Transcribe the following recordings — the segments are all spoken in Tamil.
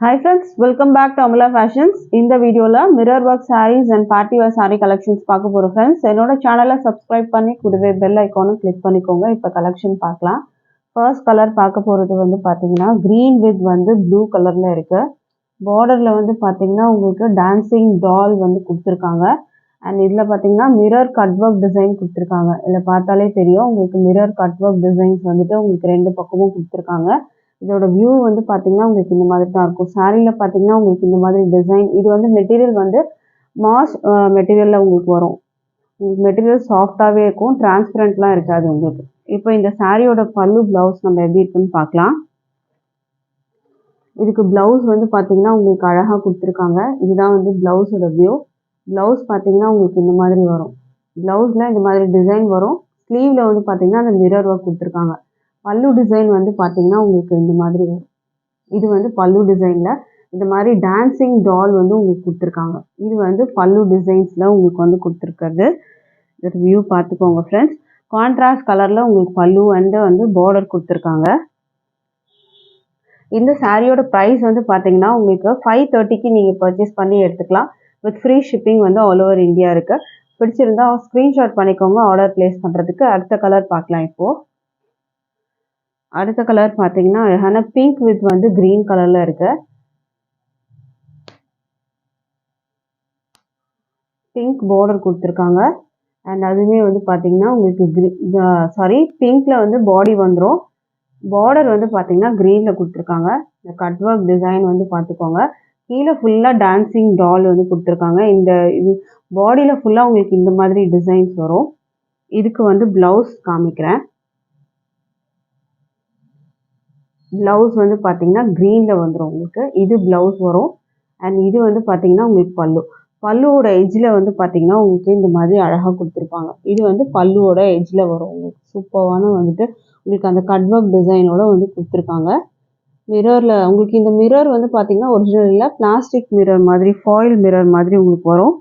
Hi friends, welcome back to Amula Fashions. இந்த வீடியோல mirror work sarees and party wear saree collections பார்க்க போறோம் friends. என்னோட சேனலை subscribe பண்ணி கூடவே bell icon click பண்ணிக்கோங்க. இப்போ collection பார்க்கலாம். First color பார்க்க போறது வந்து பாத்தீங்கன்னா green with வந்து blue colorல இருக்கு. borderல வந்து பாத்தீங்கன்னா உங்களுக்கு dancing doll வந்து கொடுத்திருக்காங்க. and இதுல பாத்தீங்கன்னா mirror cut work design கொடுத்திருக்காங்க. இத பார்த்தாலே தெரியும் உங்களுக்கு mirror cut work designs வந்துட்டு உங்களுக்கு ரெண்டு பக்கமும் கொடுத்திருக்காங்க. இதோட வியூ வந்து பாத்தீங்கன்னா உங்களுக்கு இந்த மாதிரி தான் இருக்கும். சாரியில பாத்தீங்கன்னா உங்களுக்கு இந்த மாதிரி டிசைன். இது வந்து மெட்டீரியல் வந்து மாஸ் மெட்டீரியல்ல உங்களுக்கு வரும். மெட்டீரியல் சாஃப்டாவே இருக்கும், டிரான்ஸ்பரண்ட்லாம் இருக்காது உங்களுக்கு. இப்போ இந்த சாரியோட பல்லு பிளவுஸ் நம்ம எப்படி இருக்குன்னு பார்க்கலாம். இதுக்கு பிளவுஸ் வந்து பாத்தீங்கன்னா உங்களுக்கு அழகா கொடுத்துருக்காங்க. இதுதான் வந்து பிளவுஸோட வியூ. பிளவுஸ் பாத்தீங்கன்னா உங்களுக்கு இந்த மாதிரி வரும். பிளவுஸ்ல இந்த மாதிரி டிசைன் வரும். ஸ்லீவ்ல வந்து பாத்தீங்கன்னா அந்த மிரர் ஒர்க் கொடுத்துருக்காங்க. பல்லு டிசைன் வந்து பாத்தீங்கன்னா உங்களுக்கு இந்த மாதிரி வரும். இது வந்து பல்லு டிசைன்ல இந்த மாதிரி டான்சிங் டால் வந்து உங்களுக்கு கொடுத்துருக்காங்க. இது வந்து பல்லு டிசைன்ஸ்ல உங்களுக்கு வந்து கொடுத்துருக்கிறது. இது வியூ பார்த்துக்கோங்க ஃப்ரெண்ட்ஸ். கான்ட்ராஸ்ட் கலர்ல உங்களுக்கு பல்லு அண்ட் வந்து பார்டர் கொடுத்துருக்காங்க. இந்த சாரியோட ப்ரைஸ் வந்து பாத்தீங்கன்னா உங்களுக்கு 530க்கு நீங்க பர்ச்சேஸ் பண்ணி எடுத்துக்கலாம். வித் ஃப்ரீ ஷிப்பிங் வந்து ஆல் ஓவர் இந்தியா இருக்கு. பிடிச்சிருந்தா ஸ்கிரீன்ஷாட் பண்ணிக்கோங்க ஆர்டர் பிளேஸ் பண்றதுக்கு. அடுத்த கலர் பார்க்கலாம். இப்போ அடுத்த கலர் பாத்தீங்கன்னா அழகான பிங்க் வித் வந்து கிரீன் கலர்ல இருக்கு. பிங்க் பார்டர் கொடுத்துருக்காங்க. அண்ட் அதுவுமே வந்து பாத்தீங்கன்னா உங்களுக்கு பிங்க்ல வந்து பாடி வந்துடும். பார்டர் வந்து பாத்தீங்கன்னா கிரீன்ல கொடுத்துருக்காங்க. இந்த கட் ஒர்க் டிசைன் வந்து பார்த்துக்கோங்க. கீழே ஃபுல்லா டான்சிங் டால் வந்து கொடுத்துருக்காங்க. இந்த இது பாடியில ஃபுல்லா உங்களுக்கு இந்த மாதிரி டிசைன்ஸ் வரும். இதுக்கு வந்து பிளவுஸ் காமிக்கிறேன். பிளவுஸ் வந்து பாத்தீங்கன்னா கிரீன்ல வந்துடும் உங்களுக்கு. இது பிளவுஸ் வரும். அண்ட் இது வந்து பாத்தீங்கன்னா உங்களுக்கு பல்லு. பல்லுவோட எஜ்ஜில் வந்து பாத்தீங்கன்னா உங்களுக்கு இந்த மாதிரி அழகா கொடுத்துருப்பாங்க. இது வந்து பல்லுவோட எஜ்ஜில் வரும் உங்களுக்கு. சூப்பரான வந்துட்டு உங்களுக்கு அந்த கட் ஒர்க் டிசைனோட வந்து கொடுத்துருக்காங்க. மிரர்ல உங்களுக்கு இந்த மிரர் வந்து பாத்தீங்கன்னா ஒரிஜினல் இல்லை, பிளாஸ்டிக் மிரர் மாதிரி, ஃபாயில் மிரர் மாதிரி உங்களுக்கு வரும்.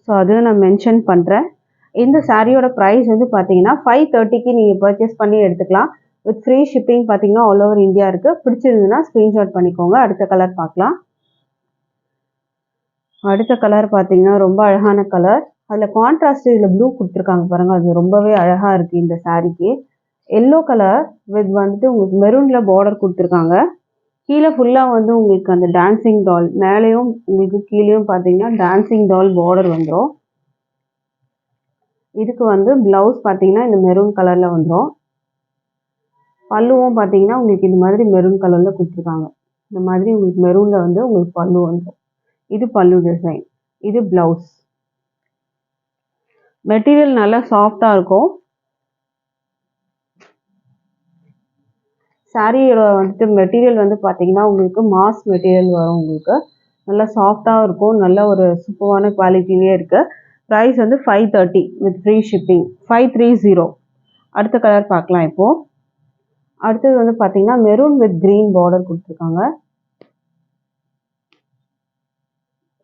ஸோ அதை நான் மென்ஷன் பண்றேன். இந்த சாரியோட ப்ரைஸ் வந்து பாத்தீங்கன்னா 530க்கு நீங்க பர்ச்சேஸ் பண்ணி எடுத்துக்கலாம். வித் ஃப்ரீ ஷிப்பிங் பார்த்தீங்கன்னா ஆல் ஓவர் இந்தியா இருக்கு. பிடிச்சிருந்ததுன்னா ஸ்க்ரீன்ஷாட் பண்ணிக்கோங்க. அடுத்த கலர் பார்க்கலாம். அடுத்த கலர் பார்த்தீங்கன்னா ரொம்ப அழகான கலர். அதில் கான்ட்ராஸ்ட் இதில் ப்ளூ கொடுத்துருக்காங்க பாருங்க. அது ரொம்பவே அழகா இருக்கு இந்த சாரிக்கு. எல்லோ கலர் வித் வந்துட்டு உங்களுக்கு மெரூன்ல பார்டர் கொடுத்துருக்காங்க. கீழே ஃபுல்லாக வந்து உங்களுக்கு அந்த டான்சிங் டால், மேலேயும் உங்களுக்கு கீழேயும் பார்த்தீங்கன்னா டான்சிங் டால் பார்டர் வந்துடும். இதுக்கு வந்து பிளவுஸ் பார்த்தீங்கன்னா இந்த மெரூன் கலர்ல வந்துடும். பல்லுவும் பார்த்தீங்கன்னா உங்களுக்கு இந்த மாதிரி மெரூன் கலர்ல கொடுத்துருக்காங்க. இந்த மாதிரி உங்களுக்கு மெரூன்ல வந்து உங்களுக்கு பல்லு வந்துடும். இது பல்லு டிசைன். இது பிளவுஸ். மெட்டீரியல் நல்லா சாஃப்டா இருக்கும். சாரியோட வந்துட்டு மெட்டீரியல் வந்து பார்த்தீங்கன்னா உங்களுக்கு மாஸ் மெட்டீரியல் வரும். உங்களுக்கு நல்லா சாஃப்டா இருக்கும். நல்ல ஒரு சூப்பரான குவாலிட்டிலேயே இருக்கு. ப்ரைஸ் வந்து 530 வித் ஃப்ரீ ஷிப்பிங். 530. அடுத்த கலர் பார்க்கலாம். இப்போ அடுத்தது வந்து பாத்தீங்கன்னா மெரூன் வித் கிரீன் பார்டர் கொடுத்துருக்காங்க.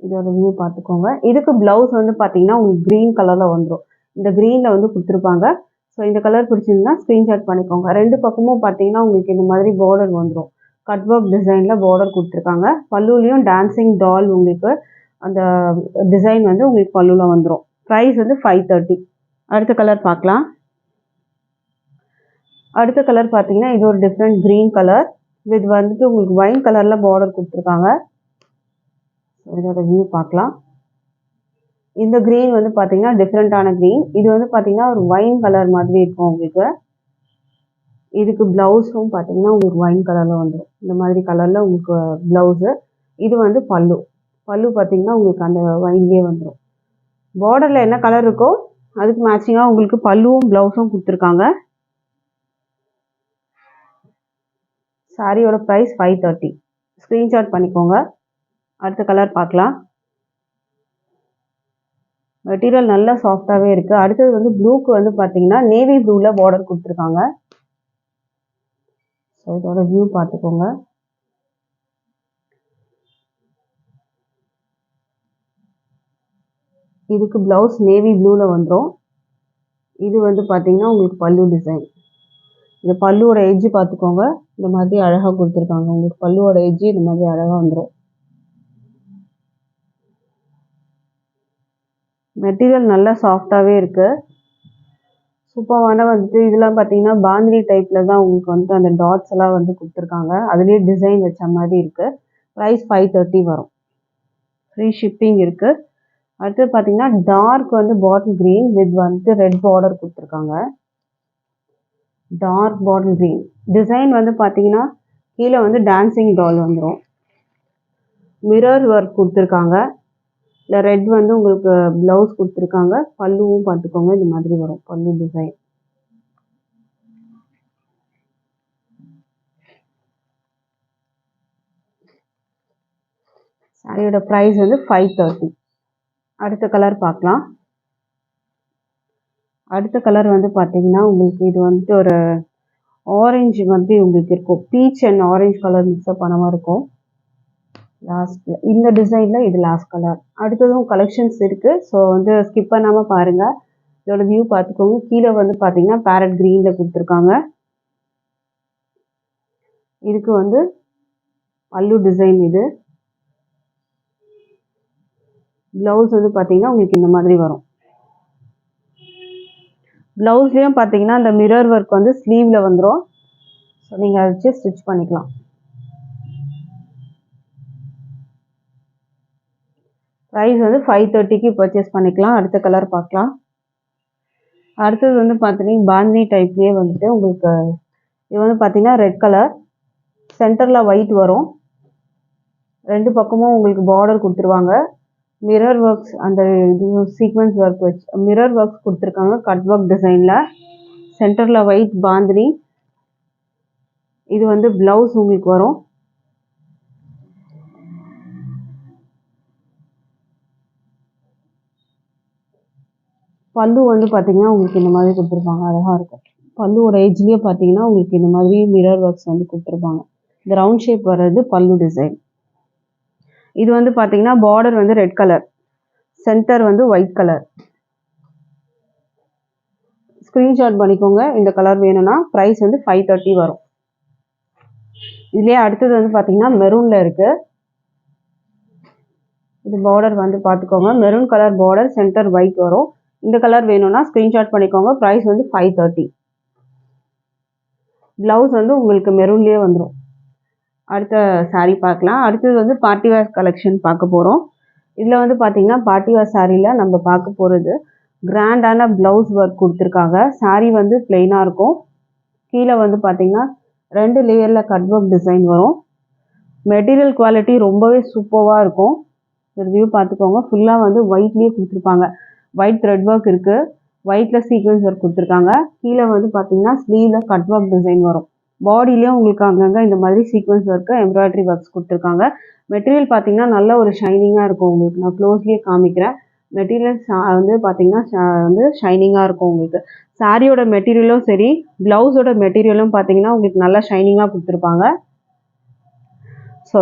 இதோட வியூ பார்த்துக்கோங்க. இதுக்கு பிளவுஸ் வந்து பாத்தீங்கன்னா உங்களுக்கு கிரீன் கலர்ல வந்துடும். இந்த கிரீன்ல வந்து கொடுத்துருப்பாங்க. ஸோ இந்த கலர் பிடிச்சிருந்தா ஸ்கிரீன்ஷாட் பண்ணிக்கோங்க. ரெண்டு பக்கமும் பார்த்தீங்கன்னா உங்களுக்கு இந்த மாதிரி பார்டர் வந்துடும். கட் ஒர்க் டிசைன்ல பார்டர் கொடுத்துருக்காங்க. பல்லுலையும் டான்சிங் டால் உங்களுக்கு அந்த டிசைன் வந்து உங்களுக்கு பல்லுல வந்துடும். ப்ரைஸ் வந்து 530. அடுத்த கலர் பார்க்கலாம். அடுத்த கலர் பார்த்தீங்கன்னா இது ஒரு டிஃப்ரெண்ட் கிரீன் கலர் வித் வந்துட்டு உங்களுக்கு ஒயின் கலர்ல பார்டர் கொடுத்துருக்காங்க. இதோட வியூ பார்க்கலாம். இந்த கிரீன் வந்து பார்த்தீங்கன்னா டிஃப்ரெண்டான கிரீன். இது வந்து பார்த்தீங்கன்னா ஒரு ஒயின் கலர் மாதிரி இருக்கும் உங்களுக்கு. இதுக்கு பிளவுஸும் பார்த்தீங்கன்னா உங்களுக்கு ஒயின் கலர்ல வந்துடும். இந்த மாதிரி கலர்ல உங்களுக்கு பிளவுஸு. இது வந்து பல்லு. பல்லு பார்த்தீங்கன்னா உங்களுக்கு அந்த ஒயின்லேயே வந்துடும். பார்டர்ல என்ன கலர் இருக்கோ அதுக்கு மேட்சிங்காக உங்களுக்கு பல்லுவும் பிளவுஸும் கொடுத்துருக்காங்க. சாரியோட ப்ரைஸ் 530. ஸ்க்ரீன்ஷாட் பண்ணிக்கோங்க. அடுத்த கலர் பார்க்கலாம். மெட்டீரியல் நல்லா சாஃப்டாகவே இருக்குது. அடுத்தது வந்து ப்ளூக்கு வந்து பார்த்தீங்கன்னா நேவி ப்ளூவில் பார்டர் கொடுத்துருக்காங்க. ஸோ இதோட வியூ பார்த்துக்கோங்க. இதுக்கு பிளவுஸ் நேவி ப்ளூவில் வந்துடும். இது வந்து பார்த்தீங்கன்னா உங்களுக்கு பல்லு டிசைன். இந்த பல்லுவோட எட்ஜ் பார்த்துக்கோங்க, இந்த மாதிரி அழகாக கொடுத்துருக்காங்க. உங்களுக்கு பல்லுவோட எட்ஜ் இந்த மாதிரி அழகாக வந்துடும். மெட்டீரியல் நல்லா சாஃப்டாகவே இருக்குது. சூப்பரான வந்துட்டு இதெல்லாம் பார்த்தீங்கன்னா பாந்தினி டைப்பில் தான் உங்களுக்கு வந்துட்டு அந்த டாட்ஸ் எல்லாம் வந்து கொடுத்துருக்காங்க. அதுலேயே டிசைன் வச்ச மாதிரி இருக்குது. ப்ரைஸ் 530 வரும். ஃப்ரீ ஷிப்பிங் இருக்குது. அடுத்து பார்த்தீங்கன்னா டார்க் வந்து பாட்டில் க்ரீன் வித் வந்துட்டு ரெட் பார்டர் கொடுத்துருக்காங்க. டார்க் பாட்டில் க்ரீன் டிசைன் வந்து பார்த்தீங்கன்னா கீழே வந்து டான்சிங் டால் வந்துடும். மிரர் ஒர்க் கொடுத்துருக்காங்க. இல்லை ரெட் வந்து உங்களுக்கு ப்ளவுஸ் கொடுத்துருக்காங்க. பல்லுவும் பார்த்துக்கோங்க, இந்த மாதிரி வரும் பல்லு டிசைன். சாரியோட ப்ரைஸ் வந்து 530. அடுத்த கலர் பார்க்கலாம். அடுத்த கலர் வந்து பார்த்தீங்கன்னா உங்களுக்கு இது வந்துட்டு ஒரு ஆரஞ்சு மாதிரி உங்களுக்கு இருக்கும். Beach and orange colour mix up பண்ண மாதிரி இருக்கும். லாஸ்ட்டில் இந்த டிசைனில் இது லாஸ்ட் கலர். அடுத்ததும் கலெக்ஷன்ஸ் இருக்குது. ஸோ வந்து ஸ்கிப் பண்ணாமல் பாருங்கள். இதோட வியூ பார்த்துக்கோங்க. கீழே வந்து பார்த்தீங்கன்னா பேரட் க்ரீனில் கொடுத்துருக்காங்க. இதுக்கு வந்து பல்லு டிசைன். இது ப்ளவுஸ் வந்து பார்த்தீங்கன்னா உங்களுக்கு இந்த மாதிரி வரும். ப்ளவுஸ்லேயும் பார்த்தீங்கன்னா அந்த மிரர் ஒர்க் வந்து ஸ்லீவில் வந்துடும். ஸோ நீங்கள் அதை வச்சு ஸ்டிச் பண்ணிக்கலாம். ப்ரைஸ் வந்து 530க்கு பர்ச்சேஸ் பண்ணிக்கலாம். அடுத்த கலர் பார்க்கலாம். அடுத்தது வந்து பார்த்தீங்கன்னா பாந்தினி டைப்லேயே வந்துட்டு உங்களுக்கு இது வந்து பார்த்தீங்கன்னா ரெட் கலர், சென்டரில் ஒயிட் வரும். ரெண்டு பக்கமும் உங்களுக்கு பார்டர் கொடுத்துருவாங்க. மிரர் ஒர்க்ஸ் அந்த இது சீக்வன்ஸ் ஒர்க் வச்சு மிரர் ஒர்க்ஸ் கொடுத்துருக்காங்க. கட் ஒர்க் டிசைனில் சென்டரில் ஒயிட் பாந்தினி. இது வந்து ப்ளவுஸ் உங்களுக்கு வரும். பல்லு வந்து பார்த்தீங்கன்னா உங்களுக்கு இந்த மாதிரி கொடுத்துருப்பாங்க. அழகாக இருக்கும். பல்லுவோட எட்ஜ்லேயே பார்த்தீங்கன்னா உங்களுக்கு இந்த மாதிரி மிரர் ஒர்க்ஸ் வந்து கொடுத்துருப்பாங்க. இந்த ரவுண்ட் ஷேப் வர்றது பல்லு டிசைன். இது வந்து பார்த்தீங்கன்னா பார்டர் வந்து ரெட் கலர், சென்டர் வந்து ஒயிட் கலர். ஸ்க்ரீன்ஷாட் பண்ணிக்கோங்க இந்த கலர் வேணும்னா. ப்ரைஸ் வந்து 530 வரும். இதுலேயே அடுத்தது வந்து பார்த்தீங்கன்னா மெரூனில் இருக்குது. இது பார்டர் வந்து பார்த்துக்கோங்க, maroon colour border, centre white வரும். இந்த கலர் வேணும்னா ஸ்க்ரீன்ஷாட் பண்ணிக்கோங்க. ப்ரைஸ் வந்து 530. ப்ளவுஸ் வந்து உங்களுக்கு மெரூன்லேயே வந்துடும். அடுத்த சாரீ பார்க்கலாம். அடுத்தது வந்து பார்ட்டி வேர் கலெக்ஷன் பார்க்க போகிறோம். இதில் வந்து பார்த்தீங்கன்னா பார்ட்டி வேர் சாரியில் நம்ம பார்க்க போகிறது கிராண்டான ப்ளவுஸ் ஒர்க் கொடுத்துருக்காங்க. சாரீ வந்து பிளெயினாக இருக்கும். கீழே வந்து பார்த்தீங்கன்னா 2 லேயரில் கட் ஒர்க் டிசைன் வரும். மெட்டீரியல் குவாலிட்டி ரொம்பவே சூப்பராக இருக்கும். ஒரு வியூ பார்த்துக்கோங்க. ஃபுல்லாக வந்து ஒயிட்லேயே கொடுத்துருப்பாங்க. ஒயிட் த்ரெட் ஒர்க் இருக்குது. ஒயிட்டில் சீக்வன்ஸ் ஒர்க் கொடுத்துருக்காங்க. கீழே வந்து பார்த்தீங்கன்னா ஸ்லீவில் கட் ஒர்க் டிசைன் வரும். பாடியிலையும் உங்களுக்கு அங்கங்கே இந்த மாதிரி சீக்வன்ஸ் ஒர்க்கு எம்ப்ராய்டரி ஒர்க்ஸ் கொடுத்துருக்காங்க. மெட்டீரியல் பார்த்தீங்கன்னா நல்ல ஒரு ஷைனிங்காக இருக்கும். உங்களுக்கு நான் க்ளோஸ்லேயே காமிக்கிறேன். மெட்டீரியல் வந்து பார்த்தீங்கன்னா வந்து ஷைனிங்காக இருக்கும். உங்களுக்கு சாரியோட மெட்டீரியலும் சரி, ப்ளவுஸோட மெட்டீரியலும் பார்த்தீங்கன்னா உங்களுக்கு நல்லா ஷைனிங்காக கொடுத்துருப்பாங்க. ஸோ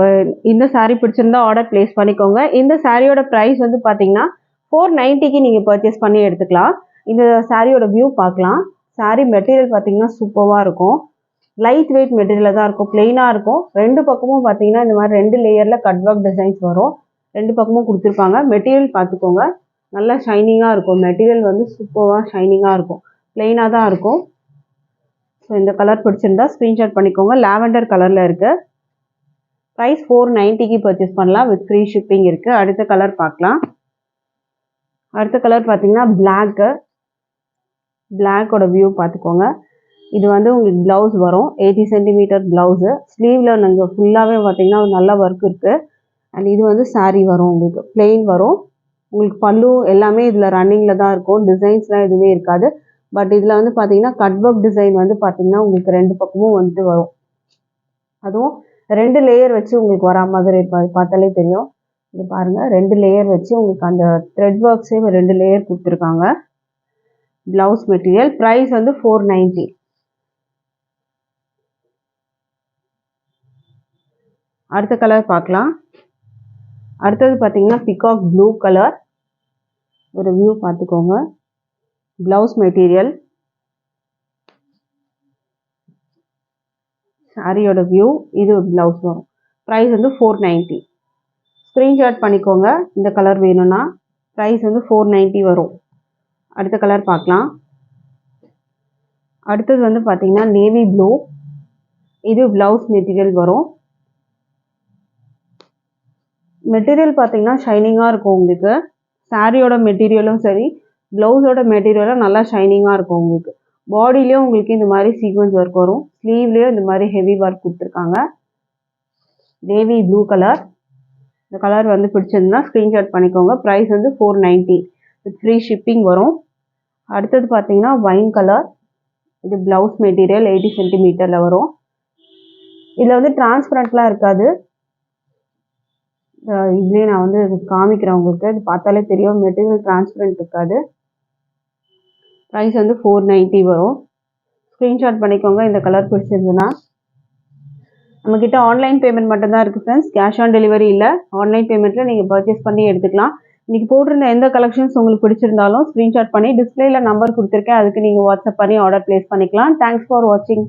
இந்த சாரீ பிடிச்சிருந்தா ஆர்டர் ப்ளேஸ் பண்ணிக்கோங்க. இந்த சாரியோட ப்ரைஸ் வந்து பார்த்தீங்கன்னா 490க்கு நீங்கள் பர்ச்சேஸ் பண்ணி எடுத்துக்கலாம். இந்த சாரியோட வியூ பார்க்கலாம். சாரீ மெட்டீரியல் பார்த்தீங்கன்னா சூப்பராக இருக்கும். லைட் வெயிட் மெட்டீரியல் தான் இருக்கும். பிளெயினாக இருக்கும். ரெண்டு பக்கமும் பார்த்தீங்கன்னா இந்த மாதிரி 2 லேயரில் கட் ஒர்க் டிசைன்ஸ் வரும். ரெண்டு பக்கமும் கொடுத்துருப்பாங்க. மெட்டீரியல் பார்த்துக்கோங்க, நல்லா ஷைனிங்காக இருக்கும். மெட்டீரியல் வந்து சூப்பராக ஷைனிங்காக இருக்கும். பிளெயினாக தான் இருக்கும். ஸோ இந்த கலர் பிடிச்சிருந்தா ஸ்க்ரீன்ஷாட் பண்ணிக்கோங்க. லாவெண்டர் கலரில் இருக்குது. ப்ரைஸ் 490க்கு பர்ச்சேஸ் பண்ணலாம். வித் ஃப்ரீ ஷிப்பிங் இருக்குது. அடுத்த கலர் பார்க்கலாம். அடுத்த கலர் பார்த்தீங்கன்னா பிளாக்கோட வியூ பார்த்துக்கோங்க. இது வந்து உங்களுக்கு ப்ளவுஸ் வரும். 80 சென்டிமீட்டர் ப்ளவுஸு. ஸ்லீவில் நீங்கள் ஃபுல்லாகவே பார்த்தீங்கன்னா நல்ல ஒர்க் இருக்குது. அண்ட் இது வந்து சாரீ வரும். உங்களுக்கு பிளெயின் வரும். உங்களுக்கு பல்லு எல்லாமே இதில் ரன்னிங்கில் தான் இருக்கும். டிசைன்ஸ்லாம் எதுவுமே இருக்காது. பட் இதில் வந்து பார்த்தீங்கன்னா கட் ஒர்க் டிசைன் வந்து பார்த்தீங்கன்னா உங்களுக்கு 2 பக்கமும் வந்துட்டு வரும். அதுவும் 2 லேயர் வச்சு உங்களுக்கு வரா மாதிரி இருப்பாது. பார்த்தாலே தெரியும். இது பாருங்கள், 2 லேயர் வச்சு உங்களுக்கு அந்த த்ரெட் ஒர்க்ஸே 2 லேயர் கொடுத்துருக்காங்க. Blouse material. ப்ரைஸ் வந்து 490. அடுத்த கலர் பார்க்கலாம். அடுத்தது பார்த்தீங்கன்னா பிகாக் ப்ளூ கலர். ஒரு வியூ பார்த்துக்கோங்க. Blouse material. சாரியோட வியூ. இது ப்ளவுஸ் வரும். ப்ரைஸ் வந்து 490. ஸ்க்ரீன்ஷாட் பண்ணிக்கோங்க. இந்த கலர் வேணும்னா. ப்ரைஸ் வந்து 490 வரும். அடுத்த கலர் பார்க்கலாம். அடுத்தது வந்து பார்த்தீங்கன்னா நேவி ப்ளூ. இது ப்ளவுஸ் மெட்டீரியல் வரும். மெட்டீரியல் பார்த்தீங்கன்னா ஷைனிங்காக இருக்கும் உங்களுக்கு. சாரியோட மெட்டீரியலும் சரி, ப்ளவுஸோட மெட்டீரியலும் நல்லா ஷைனிங்காக இருக்கும் உங்களுக்கு. பாடியிலையும் உங்களுக்கு இந்த மாதிரி சீக்வன்ஸ் ஒர்க் வரும். ஸ்லீவ்லேயும் இந்த மாதிரி ஹெவி ஒர்க் கொடுத்துருக்காங்க. Navy blue colour. இந்த கலர் வந்து பிடிச்சிருந்தா ஸ்க்ரீன்ஷாட் பண்ணிக்கோங்க. ப்ரைஸ் வந்து 490 வித் ஃப்ரீ ஷிப்பிங் வரும். அடுத்தது பார்த்தீங்கன்னா வைன் கலர். இது ப்ளவுஸ் மெட்டீரியல் 80 சென்டிமீட்டரில் வரும். இதில் வந்து டிரான்ஸ்பரண்ட்லாம் இருக்காது. இதுலேயே நான் வந்து காமிக்கிறேன் உங்களுக்கு. இது பார்த்தாலே தெரியும் மெட்டீரியல் டிரான்ஸ்பரண்ட் இருக்காது. ப்ரைஸ் வந்து 490 வரும். ஸ்க்ரீன்ஷாட் பண்ணிக்கோங்க இந்த கலர் பிடிச்சிருந்துன்னா. நம்மக்கிட்ட ஆன்லைன் பேமெண்ட் மட்டும்தான் இருக்குது ஃப்ரெண்ட்ஸ். கேஷ் ஆன் டெலிவரி இல்லை. ஆன்லைன் பேமெண்ட்டில் நீங்கள் பர்ச்சேஸ் பண்ணி எடுத்துக்கலாம். இன்றைக்கி போட்டிருந்த எந்த கலெக்ஷன்ஸ் உங்களுக்கு பிடிச்சிருந்தாலும் ஸ்க்ரீன்ஷாட் பண்ணி டிஸ்பிளேயில் நம்பர் கொடுத்துருக்கேன். அதுக்கு நீங்கள் வாட்ஸ்அப் பண்ணி ஆர்டர் ப்ளேஸ் பண்ணிக்கலாம். தேங்க்ஸ் ஃபார் வாட்சிங்.